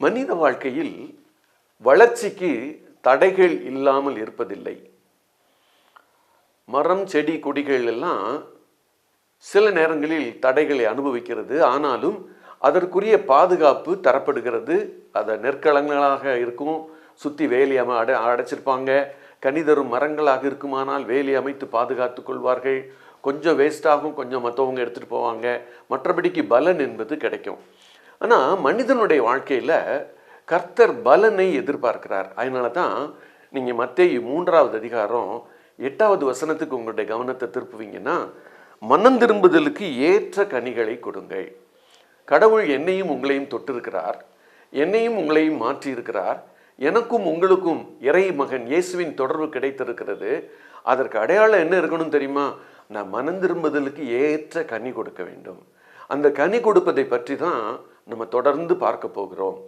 மனித வாழ்க்கையில் வளர்ச்சிக்கு தடைகள் இல்லாமல் இருப்பதில்லை. மரம், செடி, கொடிகள் எல்லாம் சில நேரங்களில் தடைகளை அனுபவிக்கிறது. ஆனாலும் அதற்குரிய பாதுகாப்பு தரப்படுகிறது. அதை நெற்களங்களாக இருக்கும், சுற்றி வேலி அடைச்சிருப்பாங்க. கனிதரும் மரங்களாக இருக்குமானால் வேலி அமைத்து பாதுகாத்து கொள்வார்கள். கொஞ்சம் வேஸ்டாகும், கொஞ்சம் மற்றவங்க எடுத்துகிட்டு போவாங்க. மற்றபடிக்கு பலன் என்பது கிடைக்கும். ஆனால் மனிதனுடைய வாழ்க்கையில் கர்த்தர் பலனை எதிர்பார்க்கிறார். அதனால தான் நீங்கள் மத்தேயு 3வது அதிகாரம் 8வது வசனத்துக்கு உங்களுடைய கவனத்தை திருப்புவீங்கன்னா, மனம் திரும்புதலுக்கு ஏற்ற கனிகளை கொடுங்கள். கடவுள் என்னையும் உங்களையும் தொட்டிருக்கிறார், என்னையும் உங்களையும் மாற்றியிருக்கிறார். எனக்கும் உங்களுக்கும் இறை மகன் இயேசுவின் தொடர்பு கிடைத்திருக்கிறது. அதற்கு அடையாளம் என்ன இருக்கணும் தெரியுமா? நான் மனம் திரும்புதலுக்கு ஏற்ற கனி கொடுக்க வேண்டும். அந்த கனி கொடுப்பதை பற்றி தான் நம்ம தொடர்ந்து பார்க்க போகிறோம்.